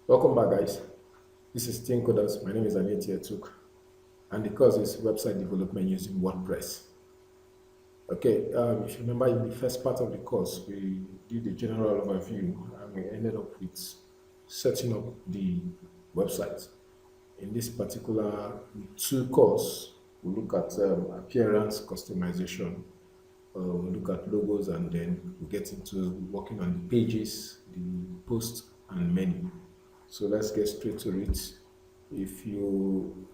Welcome back, guys. This is TeenCoders. My name is Aneti Etuk, and the course is website development using WordPress. Okay, if you remember in the first part of the course, we did a general overview and we ended up with setting up the website. In this particular two course, we look at appearance customization, we look at logos, and then we get into working on the pages, the post, and menu. So let's get straight to it. If you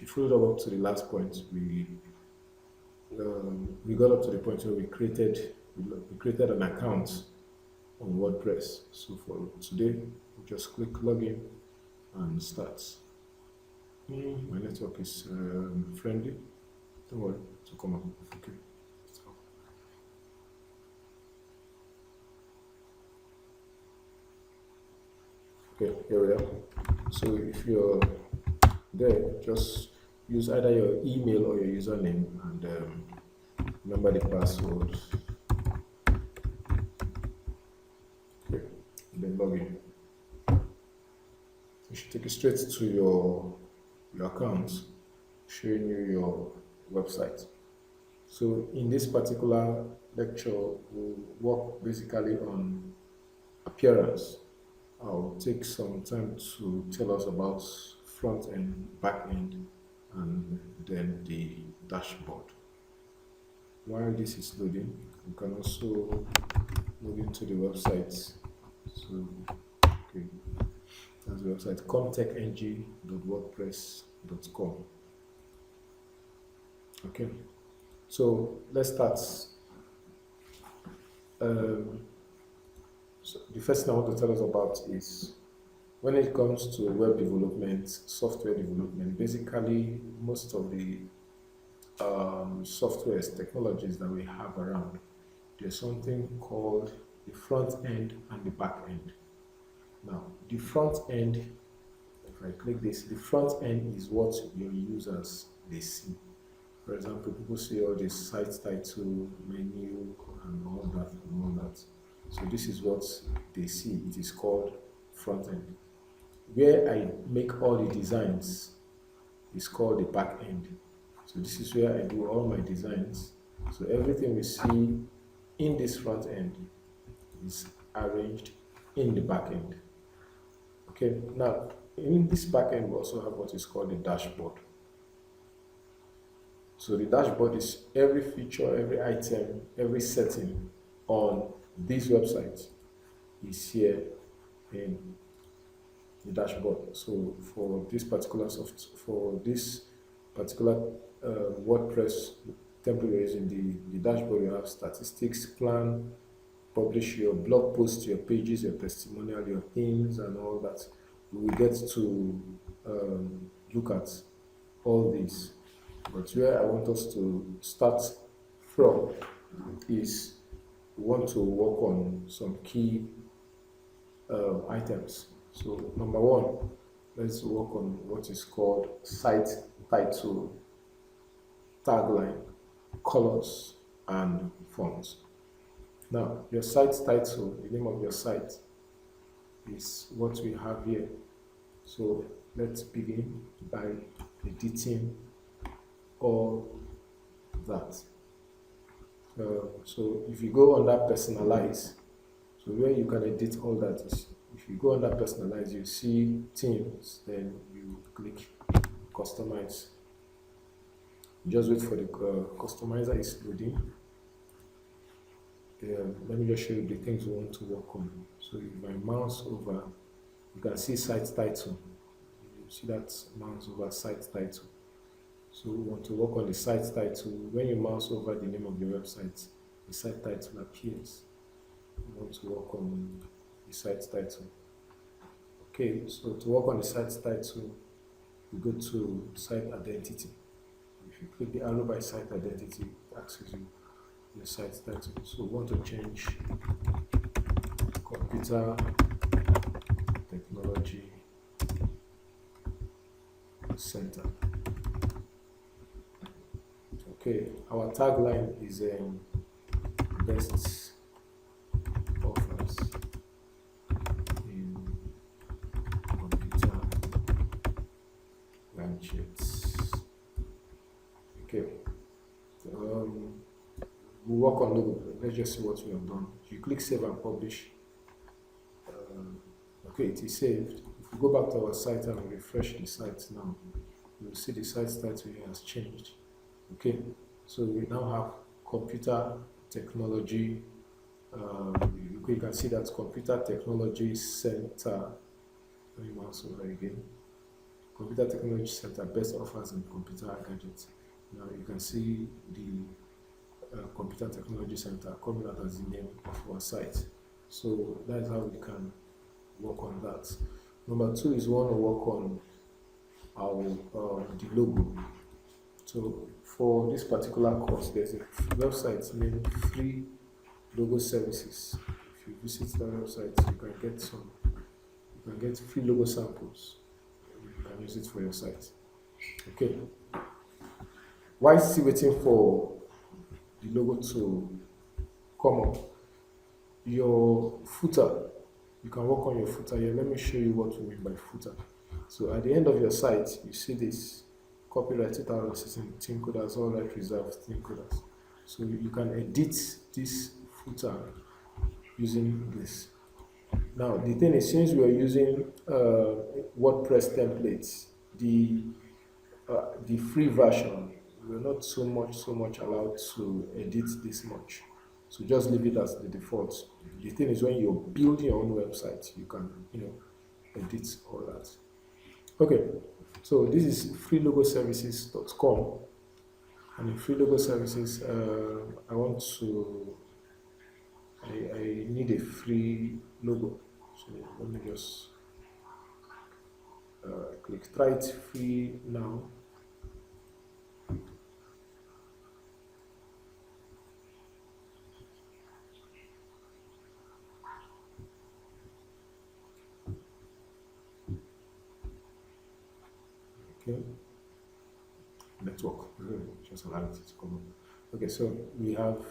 followed up to the last point, we got up to the point where we created an account on WordPress. So for today, we just click login and start. My network is friendly. Don't worry to come up. Okay. Okay, here we are. So if you're there, just use either your email or your username and remember the password. Okay, then log in. It should take you straight to your account, showing you your website. So in this particular lecture, we'll work basically on appearance. I'll take some time to tell us about front end, back end, and then the dashboard. While this is loading, you can also log into the website. So, okay, that's the website comtechng.wordpress.com. Okay, so let's start. So the first thing I want to tell us about is when it comes to web development, software development, basically most of the softwares, technologies that we have around, there's something called the front end and the back end. Now, the front end, if I click this, the front end is what your users they see. For example, people see all this site title, menu, and all that and all that. So this is what they see. It is called front end. Where I make all the designs is called the back end. So this is where I do all my designs. So everything we see in this front end is arranged in the back end. Okay, now in this back end we also have what is called the dashboard. So the dashboard is every feature, every item, every setting on this website is here in the dashboard. So for this particular WordPress template we're using, the dashboard, you have statistics, plan, publish your blog posts, your pages, your testimonial, your themes, and all that. We will get to look at all these. But where I want us to start from is we want to work on some key items. So number one, let's work on what is called site title, tagline, colors, and fonts. Now, your site title, the name of your site, is what we have here. So let's begin by editing all that. So if you go under personalize, so where you can edit all that is, if you go under personalize, you see themes, then you click customize. Just wait for the customizer is loading. Let me just show you the things we want to work on. So if I mouse over, you can see site title. You see that mouse over site title. So we want to work on the site title. When you mouse over the name of your website, the site title appears. We want to work on the site title. Okay, so to work on the site title, we go to site identity. If you click the arrow by site identity, it asks you the site title. So we want to change computer technology center. Okay, our tagline is best offers in gadgets. Okay. We'll work on logo. Let's just see what we have done. You click save and publish. Okay, it is saved. If we go back to our site and refresh the site now, you'll see the site title here has changed. Okay, so we now have computer technology. You can see that computer technology center. Let me mouse over again. Computer technology center, best offers in computer gadgets. Now you can see the computer technology center coming out as the name of our site. So that's how we can work on that. Number two is we want to work on our the logo. So for this particular course, there's a website named Free Logo Services. If you visit that website, you can get free logo samples. You can use it for your site. Okay. Why still waiting for the logo to come up? Your footer, you can work on your footer here. Let me show you what we mean by footer. So at the end of your site, you see this copyright 2016 TeenCoders, all right reserved TeenCoders. So you can edit this footer using this. Now the thing is, since we are using WordPress templates, the free version, we're not so much allowed to edit this much. So just leave it as the default. The thing is, when you're building your own website, you can edit all that. Okay, so this is freelogoservices.com, and in free logo services, I need a free logo. So let me just click try it free now. Okay, network, just allow it to come up. Okay, so we have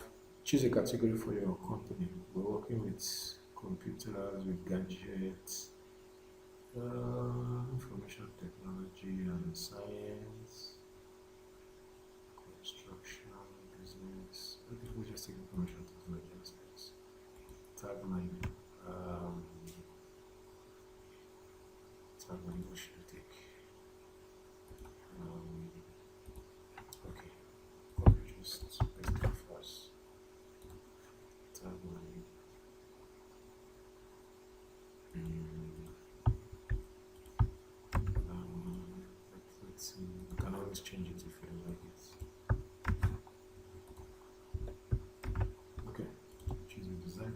choose a category for your company. We're working with computers, with gadgets, information technology and science, construction, business. Okay, we'll just take information technology and science. Tagline. Tagline, what should we take? Okay, probably just let's take first. Tagline. Let's see. You can always change it if you don't like it. Okay, choose a design.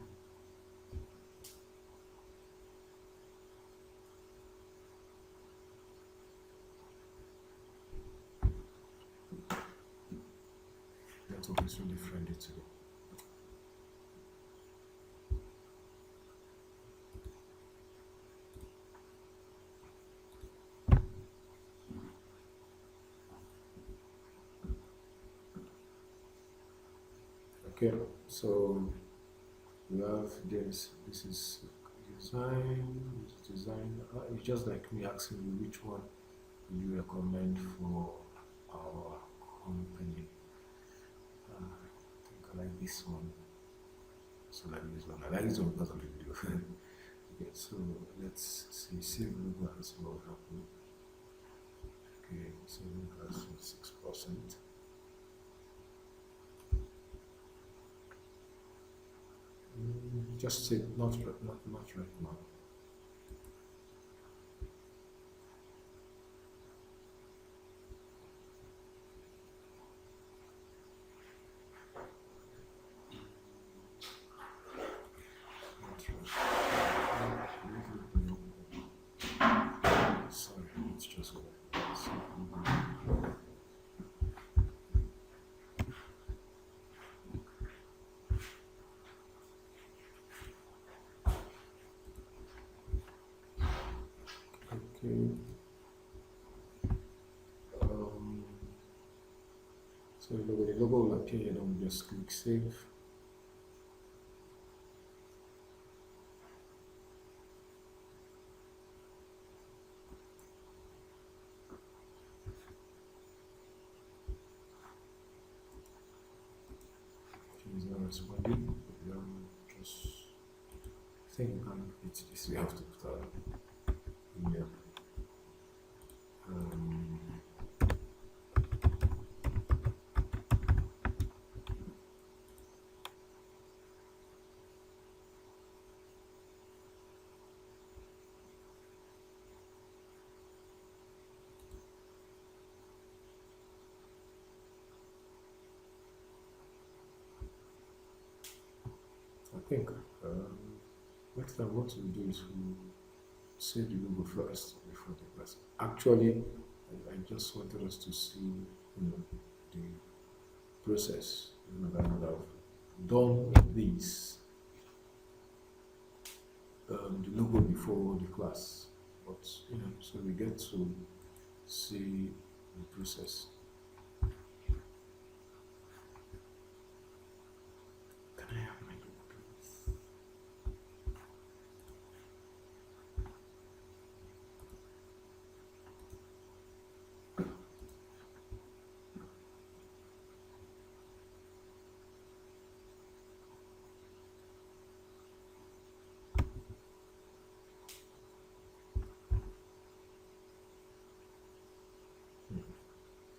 Network is really friendly today. Okay, so we have this. This is design. It's just like me asking you which one you recommend for our company. I think I like this one. So I like this one. I like this one because of the video. Okay, so let's see. Save logo and see what will happen. Okay, so that's 6%. Just say not right now. Sorry, it's just okay. So the logo will appear here. Then we just click save. corresponding. Just I think we can fit this. We have to put our email. I think next time what we'll do is we'll save the logo first before the class. Actually, I just wanted us to see, the process. That I would have done this, the logo before the class, but so we get to see the process. Can I have my logo, please?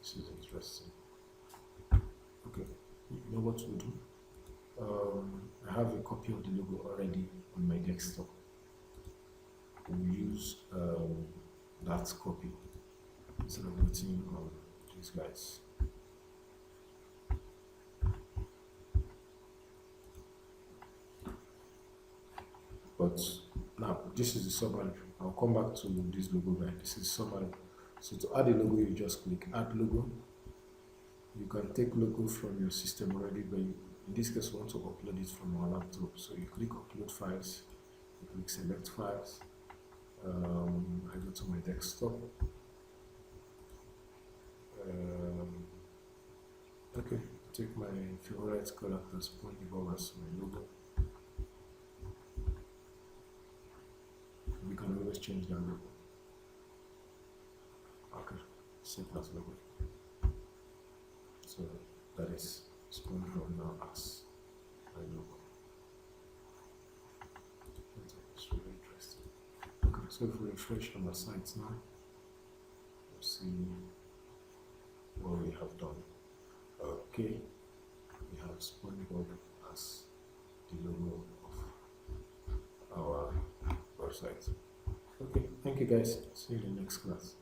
This is interesting. Okay, you know what we'll do? I have a copy of the logo already on my desktop. We'll use that copy instead of waiting on these guys. But now this is the summary. I'll come back to this logo guy. This is summary. So to add a logo, you just click add logo. You can take logo from your system already, but in this case we want to upload it from our laptop. So you click upload files, you click select files. I go to my desktop. Okay, take my favorite character, SpongeBob as my logo. We can always change that logo. Okay, save as logo. So that is SpongeBob now as my logo. It's really interesting. Okay, so if we refresh on our site now, we'll see what we have done. Okay, we have SpongeBob as the logo of our website. Okay, thank you guys. See you in the next class.